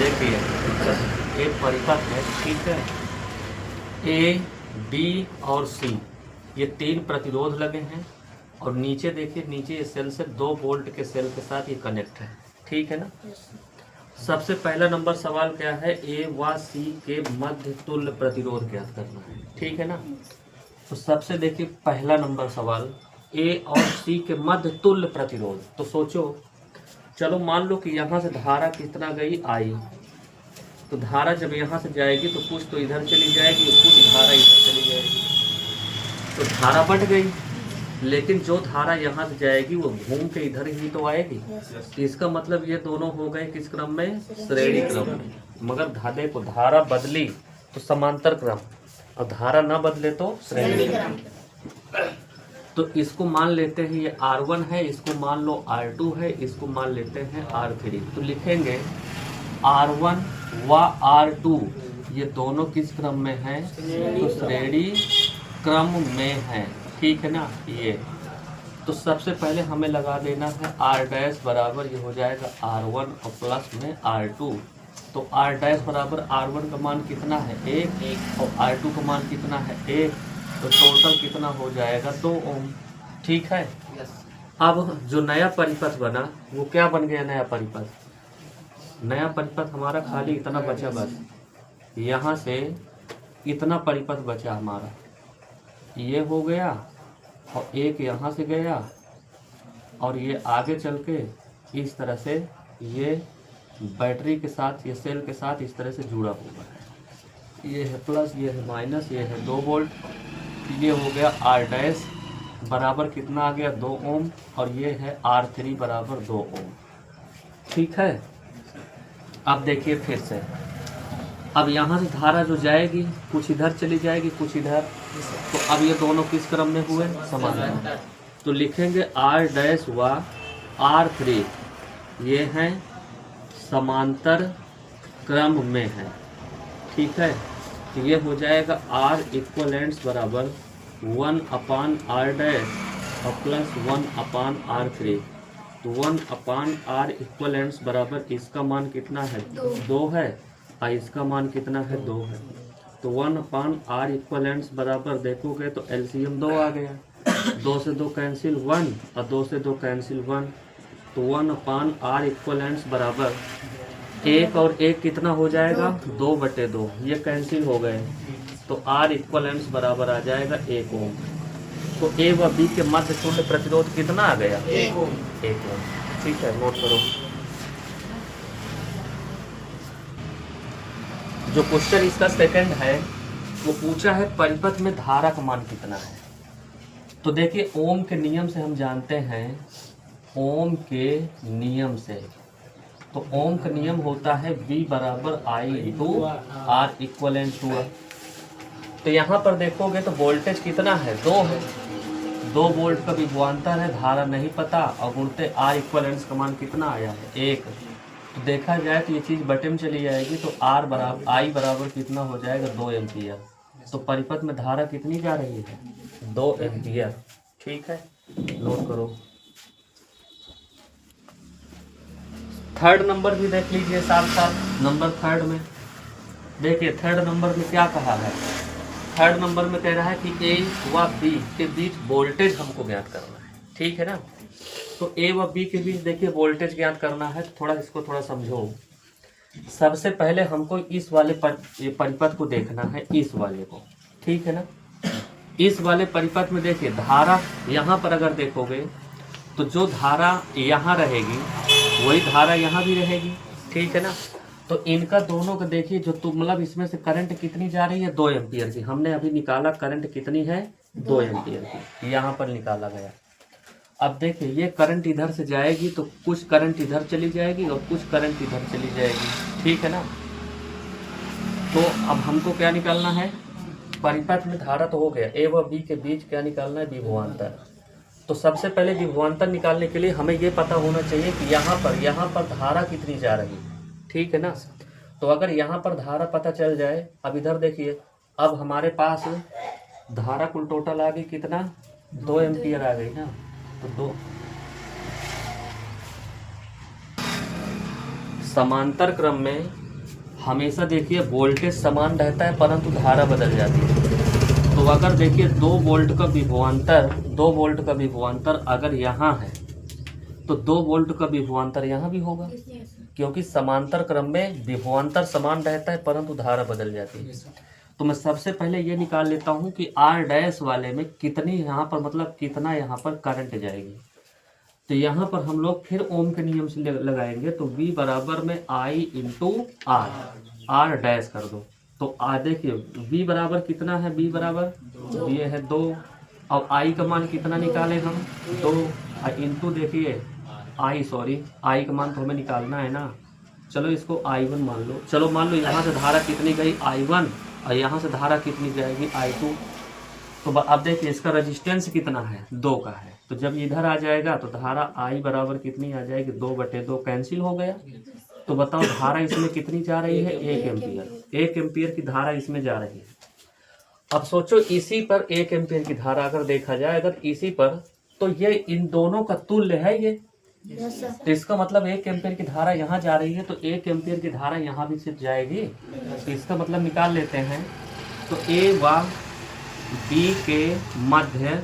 देखिए एक परिपथ है, ठीक है, ए बी और सी, ये 3 प्रतिरोध लगे हैं और नीचे देखिए, नीचे ये सेल से 2 वोल्ट के सेल के साथ ये कनेक्ट है, ठीक है ना। सबसे पहला नंबर सवाल क्या है, ए व सी के मध्य तुल्य प्रतिरोध ज्ञात करना है, ठीक है ना। तो सबसे देखिए पहला नंबर सवाल, ए और सी के मध्य तुल्य प्रतिरोध। तो सोचो, चलो मान लो कि यहाँ से धारा कितना गई, आई, तो धारा जब यहाँ से जाएगी तो कुछ तो इधर चली जाएगी, कुछ धारा इधर चली जाएगी, तो धारा बढ़ गई, लेकिन जो धारा यहाँ से जाएगी वो घूम के इधर ही तो आएगी। इसका मतलब ये दोनों हो गए किस क्रम में, श्रेणी क्रम में। मगर धारे को धारा बदली तो समांतर क्रम, और धारा ना बदले तो श्रेणी क्रम। तो इसको मान लेते हैं ये R1 है, इसको मान लो R2 है, इसको मान लेते हैं R3। तो लिखेंगे R1 व R2 ये दोनों किस क्रम में हैं, तो श्रेणी क्रम में है, ठीक है ना। ये तो सबसे पहले हमें लगा देना है R डैश बराबर, ये हो जाएगा R1 और प्लस में R2। तो R डैश बराबर R1 का मान कितना है, 1 और R2 का मान कितना है, 1, तो टोटल कितना हो जाएगा, 2 ओम, ठीक है। अब जो नया परिपथ बना वो क्या बन गया, नया परिपथ, नया परिपथ हमारा खाली इतना बचा, बस यहाँ से इतना परिपथ बचा हमारा, ये हो गया और एक यहाँ से गया और ये आगे चल के इस तरह से ये बैटरी के साथ, ये सेल के साथ इस तरह से जुड़ा हुआ है, ये है प्लस, ये है माइनस, ये है 2 वोल्ट, ये हो गया R डैश बराबर कितना आ गया, 2 ओम, और ये है R3 बराबर 2 ओम, ठीक है। अब देखिए फिर से, अब यहाँ से धारा जो जाएगी कुछ इधर चली जाएगी, कुछ इधर, तो अब ये दोनों किस क्रम में हुए, समांतर। तो लिखेंगे R डैश व R3 ये हैं समांतर क्रम में है, ठीक है। तो ये हो जाएगा R इक्वलेंट्स बराबर 1/R डैश और प्लस 1/R3। तो 1/R इक्वलेंट्स बराबर इसका मान कितना है, 2 है, और इसका मान कितना है, 2 है। तो 1/R इक्वलेंट्स बराबर देखोगे तो एलसीएम 2 आ गया, 2 से 2 कैंसिल 1 और 2 से 2 कैंसिल 1। तो 1/R इक्वलेंट्स बराबर 1 और 1 कितना हो जाएगा, 2/2, ये कैंसिल हो गए, तो R इक्वलेंट्स बराबर आ जाएगा 1 ओम। तो ए व बी के मध्य तुल्य प्रतिरोध कितना आ गया, 1 ओम, ठीक है, नोट करो। जो क्वेश्चन इसका सेकंड है वो पूछा है परिपथ में धारा का मान कितना है। तो देखिए ओम के नियम से हम जानते हैं, ओम के नियम से, तो ओम का नियम होता है V बराबर I इंटू R इक्वलेंट हुआ। तो यहाँ पर देखोगे तो वोल्टेज कितना है, 2 है, 2 वोल्ट का विभवांतर है, धारा नहीं पता, और गुणते R इक्वलेंट्स का मान कितना आया है, 1। तो देखा जाए तो ये चीज़ बटे में चली जाएगी, तो I बराबर कितना हो जाएगा, 2 एम्पियर। तो परिपथ में धारा कितनी जा रही है, 2 एम्पियर, ठीक है, नोट करो। थर्ड नंबर भी देख लीजिए साथ साथ, नंबर थर्ड में देखिए, थर्ड नंबर में क्या कहा है, थर्ड नंबर में कह रहा है कि ए व बी के बीच वोल्टेज हमको ज्ञात करना है, ठीक है ना। तो ए व बी के बीच देखिए वोल्टेज ज्ञात करना है, तो थोड़ा इसको थोड़ा समझो। सबसे पहले हमको इस वाले परिपथ को देखना है, इस वाले को, ठीक है ना। इस वाले परिपथ में देखिए धारा यहाँ पर अगर देखोगे तो जो धारा यहाँ रहेगी वही धारा यहाँ भी रहेगी, ठीक है ना। तो इनका दोनों का देखिए, जो तो मतलब इसमें से करंट कितनी जा रही है, 2 एम्पियर की। हमने अभी निकाला करंट कितनी है, 2 एम्पियर की, यहाँ पर निकाला गया। अब देखिए ये करंट इधर से जाएगी तो कुछ करंट इधर चली जाएगी और कुछ करंट इधर चली जाएगी, ठीक है ना। तो अब हमको क्या निकालना है, परिपथ में धारा तो हो गया, ए व बी के बीच क्या निकालना है, विभवांतर। तो सबसे पहले विभवांतर निकालने के लिए हमें ये पता होना चाहिए कि यहाँ पर धारा कितनी जा रही है, ठीक है ना। तो अगर यहाँ पर धारा पता चल जाए, अब इधर देखिए, अब हमारे पास धारा कुल टोटल आ गई कितना, 2 एम्पियर आ गई ना। तो 2 समांतर क्रम में हमेशा देखिए वोल्टेज समान रहता है परंतु धारा बदल जाती है। तो अगर देखिए 2 वोल्ट का विभवांतर अगर यहाँ है तो 2 वोल्ट का विभवांतर यहाँ भी होगा, क्योंकि समांतर क्रम में विभवांतर समान रहता है परंतु धारा बदल जाती है। तो मैं सबसे पहले ये निकाल लेता हूँ कि आर डैश वाले में कितनी यहाँ पर मतलब कितना यहाँ पर करंट जाएगी। तो यहाँ पर हम लोग फिर ओम के नियम से लगाएंगे। तो V बराबर में I इंटू आर डैश कर दो। तो देखिए V बराबर कितना है, V बराबर ये है 2। अब I का मान कितना निकालें हम, 2 इंटू देखिए I का मान तो हमें निकालना है ना। चलो इसको I1 मान लो। चलो मान लो यहाँ से धारा कितनी गई I1 और यहाँ से धारा कितनी जाएगी I2। तो अब देखिए इसका रेजिस्टेंस कितना है, 2 का है। तो जब इधर आ जाएगा तो धारा I बराबर कितनी आ जाएगी, 2/2 कैंसिल हो गया। तो बताओ धारा इसमें कितनी जा रही है, 1 एम्पियर। 1 एम्पियर की धारा इसमें जा रही है। अब सोचो इसी पर 1 एम्पियर की धारा अगर देखा जाए अगर इसी पर, तो ये इन दोनों का तुल्य है ये। तो इसका मतलब 1 एम्पियर की धारा यहाँ जा रही है तो 1 एम्पियर की धारा यहाँ भी सिर्फ जाएगी। तो इसका मतलब निकाल लेते हैं। तो ए व बी के मध्य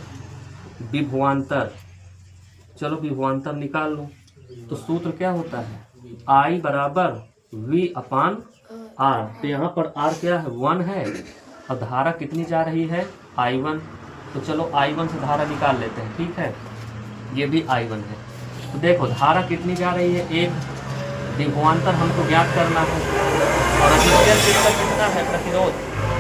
विभवांतर, चलो विभवांतर निकाल लो। तो सूत्र क्या होता है, I बराबर V अपान R। तो यहाँ पर R क्या है, 1 है और धारा कितनी जा रही है, I1। तो चलो I1 से धारा निकाल लेते हैं, ठीक है। ये भी I1 है। तो देखो धारा कितनी जा रही है, 1। विभवांतर हमको ज्ञात करना है और रेजिस्टेंस इसका कितना है,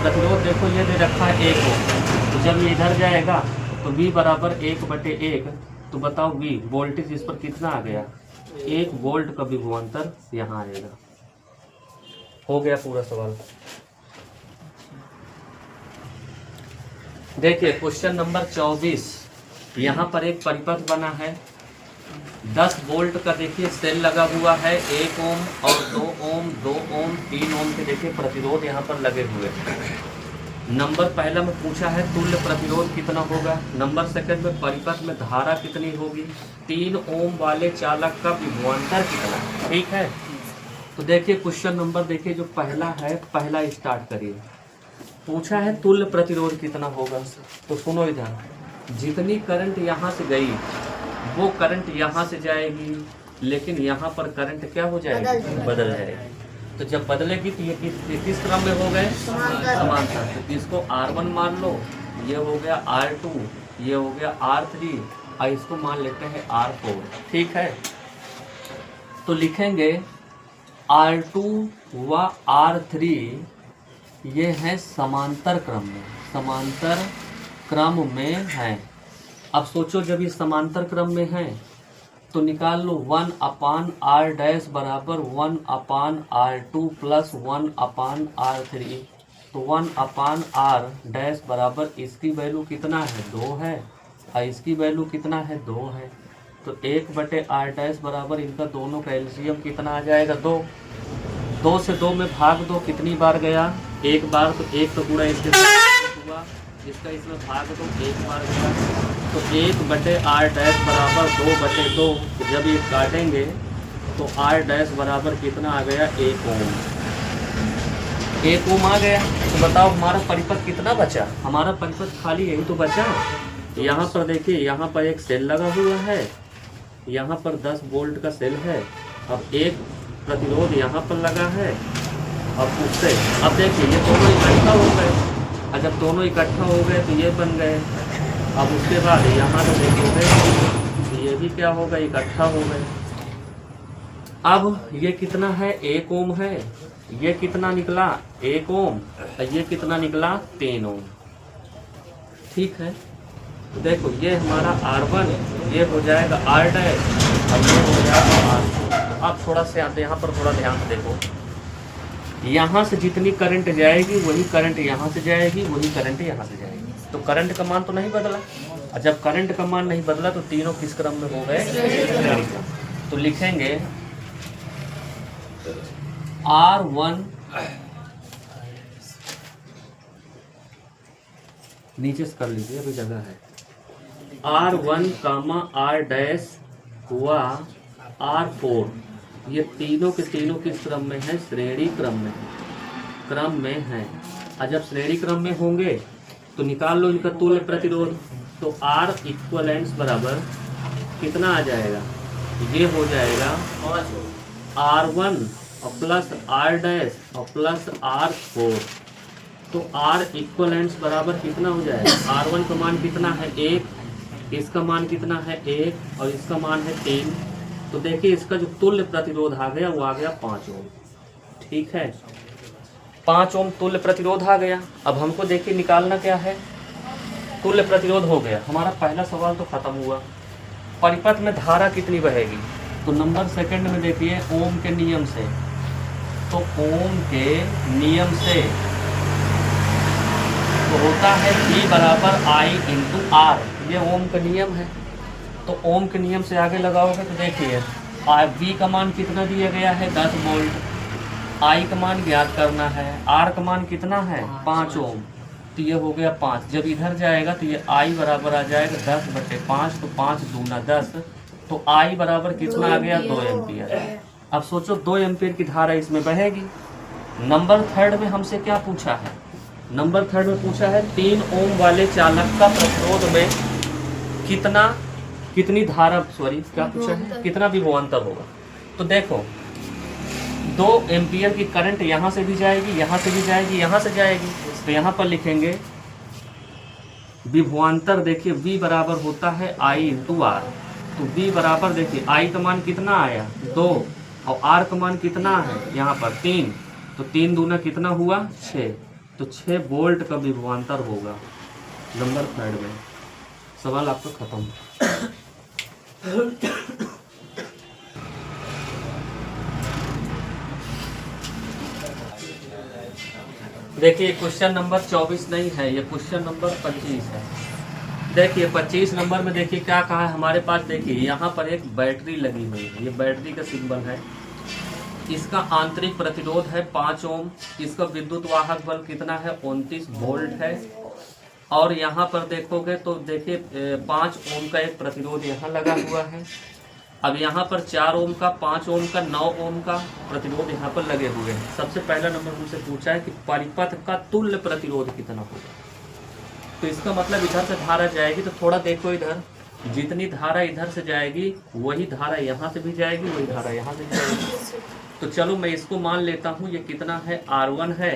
प्रतिरोध देखो ये दे रखा है 1 ओम। तो जब ये इधर जाएगा तो V बराबर 1/1। तो बताओ V वोल्टेज इस पर कितना आ गया, 1 वोल्ट का विभवांतर यहाँ आएगा। हो गया पूरा सवाल। देखिए क्वेश्चन नंबर 24। यहाँ पर एक परिपथ बना है, 10 वोल्ट का देखिए सेल लगा हुआ है, 1 ओम और 2 ओम 2 ओम 3 ओम के देखिए प्रतिरोध यहाँ पर लगे हुए हैं। नंबर पहला में पूछा है तुल्य प्रतिरोध कितना होगा, नंबर सेकंड में परिपथ में धारा कितनी होगी, 3 ओम वाले चालक का विभवांतर कितना, ठीक है। तो देखिए क्वेश्चन नंबर देखिए जो पहला है, पहला स्टार्ट करिए। पूछा है तुल्य प्रतिरोध कितना होगा। तो सुनो इधर, जितनी करंट यहाँ से गई वो करंट यहाँ से जाएगी, लेकिन यहाँ पर करंट क्या हो जाएगी, बदल जाएगी। तो जब बदलेगी तो ये किस क्रम में हो गए, समांतर। तो इसको R1 मान लो, ये हो गया R2, ये हो गया R3 और इसको मान लेते हैं R4, ठीक है। तो लिखेंगे R2 व R3 ये है समांतर क्रम में है। अब सोचो जब ये समांतर क्रम में है तो निकाल लो 1 अपान R डैश बराबर 1 अपान R2 प्लस 1 अपान R3। तो 1 अपान R डैश बराबर इसकी वैल्यू कितना है, 2 है और इसकी वैल्यू कितना है, 2 है। तो 1/R डैश बराबर इनका दोनों का एलसीएम कितना आ जाएगा, 2। 2 से 2 में भाग दो, कितनी बार गया, 1 बार। तो 1 तो पूरा इसके हुआ, इसका इसमें भाग दो, 1 बार गया। तो 1/R डैश बराबर 2/2। जब ये काटेंगे तो R डैश बराबर कितना आ गया, 1 ओम। 1 ओम आ गया। तो बताओ हमारा परिपथ कितना बचा, हमारा परिपथ खाली यही तो बचा। यहाँ पर देखिए, यहाँ पर एक सेल लगा हुआ है, यहाँ पर 10 वोल्ट का सेल है। अब एक प्रतिरोध यहाँ पर लगा है, अब उससे अब देखिए ये दोनों इकट्ठा हो गए, और जब दोनों इकट्ठा हो गए तो ये बन गए। अब उसके बाद यहाँ तो देखोगे तो ये भी क्या होगा, इकट्ठा हो गए। अब ये कितना है, 1 ओम है, ये कितना निकला, 1 ओम, और ये कितना निकला, 3 ओम, ठीक है। तो देखो ये हमारा R1 ये हो जाएगा R डैश और ये हो जाएगा R2। अब थोड़ा सा यहाँ पर थोड़ा ध्यान से देखो, यहाँ से जितनी करंट जाएगी वही करंट यहाँ से जाएगी, वही करंट यहाँ से जाएगी। तो करंट का मान तो नहीं बदला, और जब करंट का मान नहीं बदला तो तीनों किस क्रम में हो गए। तो लिखेंगे R1 नीचे से कर लीजिए, अभी जगह है, R1 R डैश हुआ R4 ये तीनों के तीनों किस क्रम में है? श्रेणी क्रम में है, क्रम में है। और जब श्रेणी क्रम में होंगे तो निकाल लो इनका तुल्य प्रतिरोध। तो R इक्वलेंट्स बराबर कितना आ जाएगा? ये हो जाएगा R1 और प्लस R डैश और प्लस R4। तो R इक्वलेंट्स बराबर कितना हो जाएगा? R1 का मान कितना है? 1, इसका मान कितना है? 1 और इसका मान है 3। तो देखिए इसका जो तुल्य प्रतिरोध आ गया वो आ गया 5 ओम। ठीक है, 5 ओम तुल्य प्रतिरोध आ गया। अब हमको देखिए निकालना क्या है? तुल्य प्रतिरोध हो गया हमारा। पहला सवाल तो खत्म हुआ। परिपथ में धारा कितनी बहेगी? तो नंबर सेकंड में देखिए ओम के नियम से, तो ओम के नियम से तो होता है V बराबर I इंटू R। ये ओम का नियम है। तो ओम के नियम से आगे लगाओगे तो देखिए V का मान कितना दिया गया है? 10 वोल्ट। I का मान ज्ञात करना है। R का मान कितना है? 5 ओम। तो ये हो गया 5। जब इधर जाएगा तो ये I बराबर आ जाएगा 10/5। तो 5 दूना 10। तो I बराबर कितना आ गया? 2 एम्पियर। अब सोचो 2 एम्पियर की धारा इसमें बहेगी। नंबर थर्ड में हमसे क्या पूछा है? नंबर थर्ड में पूछा है 3 ओम वाले चालक का प्रतिरोध में कितनी धारा, सॉरी क्या पूछा है? कितना विभवांतर होगा? तो देखो 2 एम्पियर की करंट यहाँ से भी जाएगी, यहाँ से भी जाएगी, यहाँ से जाएगी। तो यहाँ पर लिखेंगे विभवांतर। देखिए V बराबर होता है I इंटू R। तो V बराबर देखिए I का मान कितना आया? 2 और R का मान कितना है यहाँ पर? 3। तो 3 दूना कितना हुआ? 6। तो 6 वोल्ट का विभवांतर होगा नंबर थर्ड में। सवाल आपका खत्म। देखिए क्वेश्चन नंबर 24 नहीं है, ये क्वेश्चन नंबर 25 है। देखिए 25 नंबर में देखिए क्या कहा है हमारे पास। देखिए यहाँ पर एक बैटरी लगी हुई है, ये बैटरी का सिंबल है। इसका आंतरिक प्रतिरोध है 5 ओम। इसका विद्युत वाहक बल कितना है? 29 वोल्ट है। और यहाँ पर देखोगे तो देखिए 5 ओम का एक प्रतिरोध यहाँ लगा हुआ है। अब यहाँ पर 4 ओम का, 5 ओम का, 9 ओम का प्रतिरोध यहाँ पर लगे हुए हैं। सबसे पहला नंबर हमसे पूछा है कि परिपथ का तुल्य प्रतिरोध कितना होगा। तो इसका मतलब इधर से धारा जाएगी तो थोड़ा देखो इधर, जितनी धारा इधर से जाएगी वही धारा यहाँ से भी जाएगी, वही धारा यहाँ से भी जाएगी। तो चलो मैं इसको मान लेता हूँ। ये कितना है? R1 है,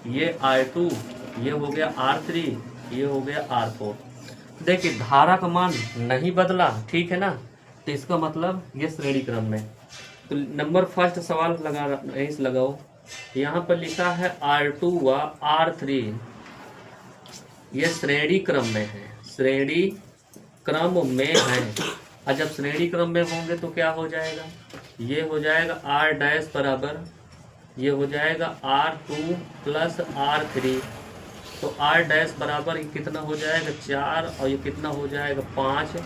ये R2, ये हो गया R3, ये हो गया R4। देखिए धारा का मान नहीं बदला, ठीक है ना। तो इसका मतलब ये श्रेणी क्रम में। तो नंबर फर्स्ट सवाल लगाओ। यहाँ पर लिखा है R2 व R3, ये श्रेणी क्रम में है, श्रेणी क्रम में है। और जब श्रेणी क्रम में होंगे तो क्या हो जाएगा? ये हो जाएगा R डैश बराबर, ये हो जाएगा R2 प्लस R3। तो R डैश बराबर कितना हो जाएगा? 4 और ये कितना हो जाएगा? 5।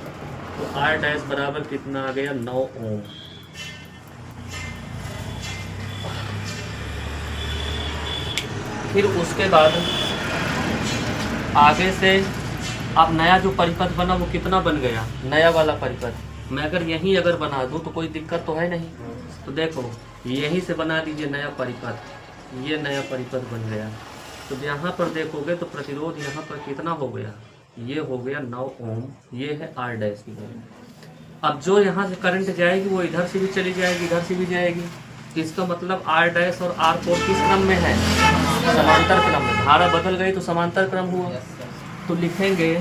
तो R डैश बराबर कितना आ गया? 9 ओम। फिर उसके बाद आगे से अब नया जो परिपथ बना वो कितना बन गया? नया वाला परिपथ मैं अगर यहीं अगर बना दूं तो कोई दिक्कत तो है नहीं। तो देखो यहीं से बना दीजिए नया परिपथ, ये नया परिपथ बन गया। तो यहाँ पर देखोगे तो प्रतिरोध यहाँ पर कितना हो गया? ये हो गया 9 ओम। ये है R डैश की वैल्यू। अब जो यहाँ से करंट जाएगी वो इधर से भी चली जाएगी, इधर से भी जाएगी। तो इसका मतलब R डैश और R4 किस क्रम में है? समांतर क्रम में। धारा बदल गई तो समांतर क्रम हुआ। तो लिखेंगे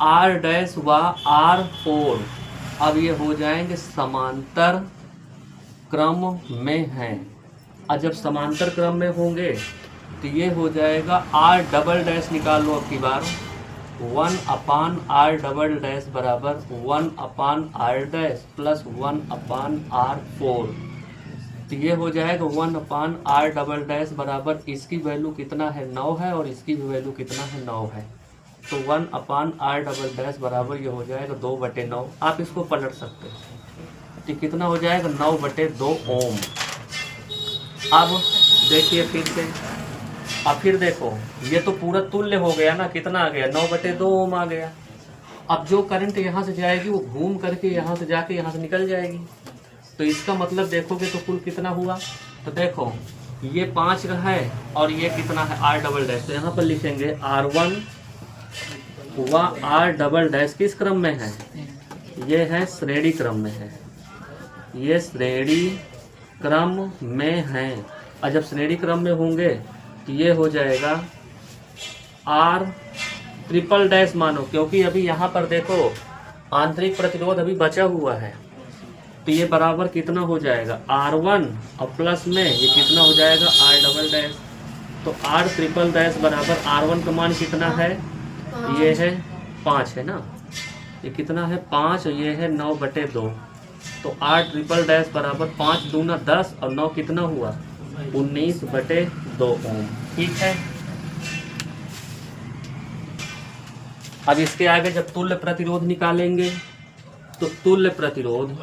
R डैश व R4 अब ये हो जाएंगे समांतर क्रम में हैं। और जब समांतर क्रम में होंगे तो ये हो जाएगा R डबल डैश निकाल लो अब की बार। 1/R डबल डैश बराबर 1/R डैश प्लस 1/R4। तो ये हो जाएगा 1/R डबल डैश बराबर, इसकी वैल्यू कितना है? 9 है और इसकी भी वैल्यू कितना है? 9 है। तो 1/R डबल डैश बराबर ये हो जाएगा 2/9। आप इसको पलट सकते हो तो कितना हो जाएगा? 9/2 ओम। अब देखिए फिर से, अब फिर देखो ये तो पूरा तुल्य हो गया ना। कितना आ गया? 9/2 ओम आ गया। अब जो करंट यहाँ से जाएगी वो घूम करके यहाँ से जाके यहाँ से निकल जाएगी। तो इसका मतलब देखोगे तो कुल कितना हुआ। तो देखो ये 5 का है और ये कितना है R डबल डैश। तो यहाँ पर लिखेंगे R1 व R डबल डैश किस क्रम में है, ये है श्रेणी क्रम में है, ये श्रेणी क्रम में है। और जब श्रेणी क्रम में होंगे तो ये हो जाएगा R ट्रिपल डैश मानो, क्योंकि अभी यहाँ पर देखो आंतरिक प्रतिरोध अभी बचा हुआ है। तो ये बराबर कितना हो जाएगा R1 और प्लस में ये कितना हो जाएगा R डबल डैश। तो R ट्रिपल डैश बराबर R1 का मान कितना है, ये है 5 है ना, ये कितना है 5 और ये है 9/2। तो R ट्रिपल डैश बराबर 5 दूना 10 और 9 कितना हुआ 19/2 ओम। ठीक है, अब इसके आगे जब तुल्य प्रतिरोध निकालेंगे तो तुल्य प्रतिरोध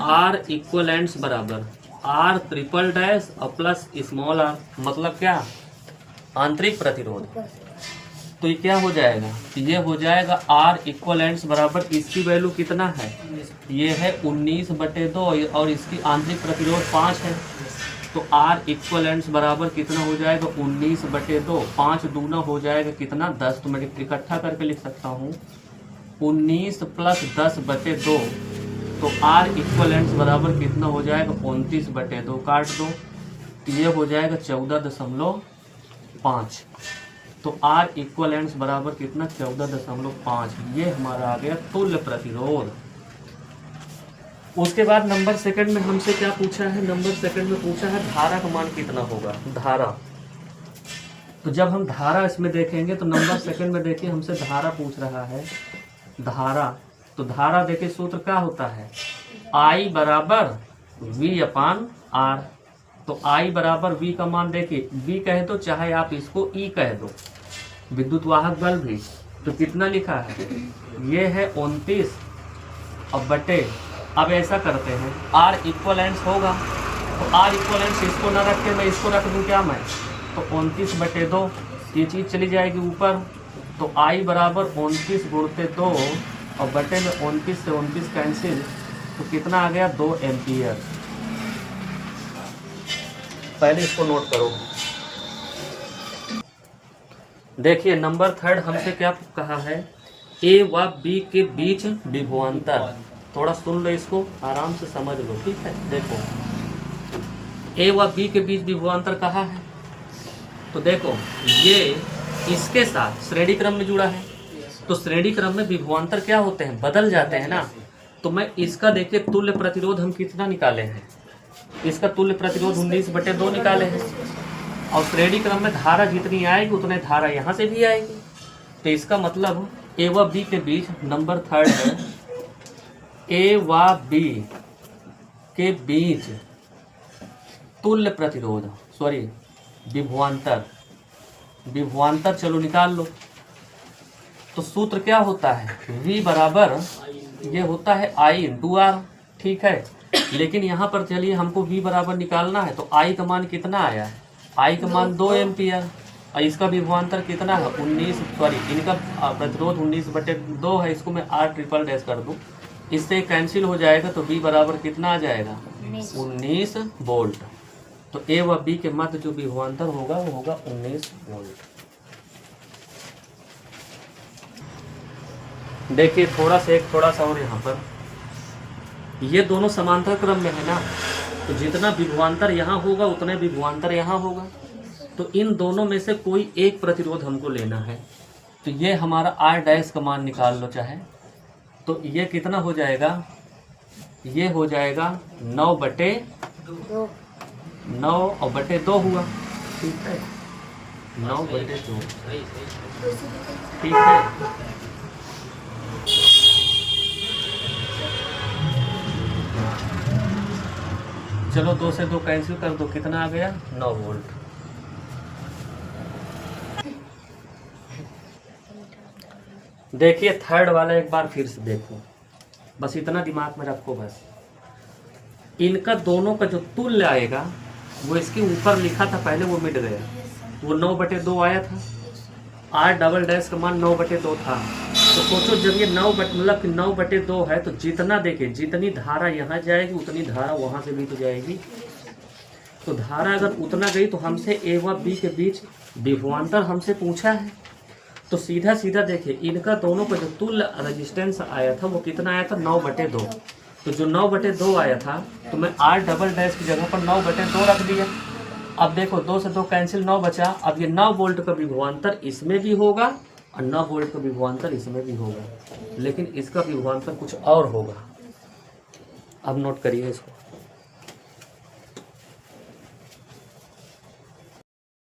R इक्वलेंट्स बराबर R ट्रिपल डैश और प्लस स्मॉल r, मतलब क्या आंतरिक प्रतिरोध। तो ये क्या हो जाएगा, ये हो जाएगा R इक्वलेंट्स बराबर इसकी वैल्यू कितना है, ये है 19/2 और इसकी आंतरिक प्रतिरोध 5 है। तो R इक्वलेंट्स बराबर कितना हो जाएगा 19/2, 5 दूना हो जाएगा कितना 10। तो मैं इकट्ठा करके लिख सकता हूँ 19 + 10/2। तो R इक्वलेंट्स बराबर कितना हो जाएगा 29/2, काट दो तो ये हो जाएगा 14.5। तो R इक्वलेंट्स बराबर कितना 14.5। ये हमारा आ गया तुल्य प्रतिरोध। उसके बाद नंबर सेकंड में हमसे क्या पूछा है, नंबर सेकंड में पूछा है धारा का मान कितना होगा, धारा। तो जब हम धारा इसमें देखेंगे तो नंबर सेकंड में देखिए हमसे धारा पूछ रहा है, धारा। तो धारा देखिए सूत्र क्या होता है, I बराबर V/R। तो I बराबर V का मान देखिए, V कह दो चाहे आप इसको E कह दो, विद्युत वाहक बल भी। तो कितना लिखा है, ये है 29 और बटे। अब ऐसा करते हैं R इक्वलेंट्स होगा तो R इक्वलेंट्स इसको ना रख के मैं इसको रख दूं क्या मैं, तो 29/2 ये चीज़ चली जाएगी ऊपर। तो I बराबर 29 × 2 और बटे में 29 से 29 कैंसिल, तो कितना आ गया 2 एम्पियर। पहले इसको नोट करो। देखिए नंबर थर्ड हमसे क्या कहा है, A व B के बीच विभवांतर। थोड़ा सुन लो इसको, आराम से समझ लो, ठीक है। देखो A व B के बीच विभवांतर कहा है, तो देखो ये इसके साथ श्रेणी क्रम में जुड़ा है। तो श्रेणी क्रम में विभवांतर क्या होते हैं, बदल जाते हैं ना। तो मैं इसका देखिए तुल्य प्रतिरोध हम कितना निकाले हैं, इसका तुल्य प्रतिरोध 19/2 निकाले हैं। और श्रेणी क्रम में धारा जितनी आएगी उतने धारा यहाँ से भी आएगी। तो इसका मतलब A व B के बीच, नंबर थर्ड है A व B के बीच तुल्य प्रतिरोध, सॉरी विभवांतर, विभवांतर चलो निकाल लो। तो सूत्र क्या होता है, V बराबर ये होता है I × R, ठीक है। लेकिन यहाँ पर चलिए हमको V बराबर निकालना है, तो I का मान कितना आया है, I का मान 2 एम्पियर और इसका विभवांतर कितना है 19, सॉरी इनका प्रतिरोध 19/2 है। इसको मैं R ट्रिपल डैश कर दूँ, इससे कैंसिल हो जाएगा। तो V बराबर कितना आ जाएगा 19 वोल्ट। तो A व B के मध्य जो विभवांतर होगा वो होगा 19 वोल्ट। देखिए थोड़ा सा और यहाँ पर, ये दोनों समांतर क्रम में है ना, तो जितना विभवांतर यहाँ होगा उतना विभवांतर यहाँ होगा। तो इन दोनों में से कोई एक प्रतिरोध हमको लेना है। तो ये हमारा R डैश का मान निकाल लो चाहे, तो ये कितना हो जाएगा, ये हो जाएगा 9/2 और बटे 2 हुआ, ठीक है, 9/2, ठीक है। चलो 2 से 2 कैंसिल कर दो, कितना आ गया 9 वोल्ट। देखिए थर्ड वाला एक बार फिर से देखो, बस इतना दिमाग में रखो बस। इनका दोनों का जो तुल्य आएगा वो इसके ऊपर लिखा था पहले, वो मिट गया, वो 9/2 आया था। R डबल डैश का मान 9/2 था। तो सोचो जब ये 9/2 है तो जितना देखिए जितनी धारा यहाँ जाएगी उतनी धारा वहाँ से भी तो जाएगी। तो धारा अगर उतना गई तो हमसे ए व बी के बीच विभवांतर हमसे पूछा है। तो सीधा सीधा देखिए इनका दोनों का जो तुल्य रेजिस्टेंस आया था वो कितना आया था 9/2। तो जो 9/2 आया था तो मैं R" की जगह पर 9/2 रख दिया। अब देखो 2 से 2 कैंसिल, 9 बचा। अब ये 9 वोल्ट का विभवांतर इसमें भी होगा और 9 वोल्ट का विभवांतर इसमें भी होगा, लेकिन इसका विभवांतर कुछ और होगा। अब नोट करिए इसको।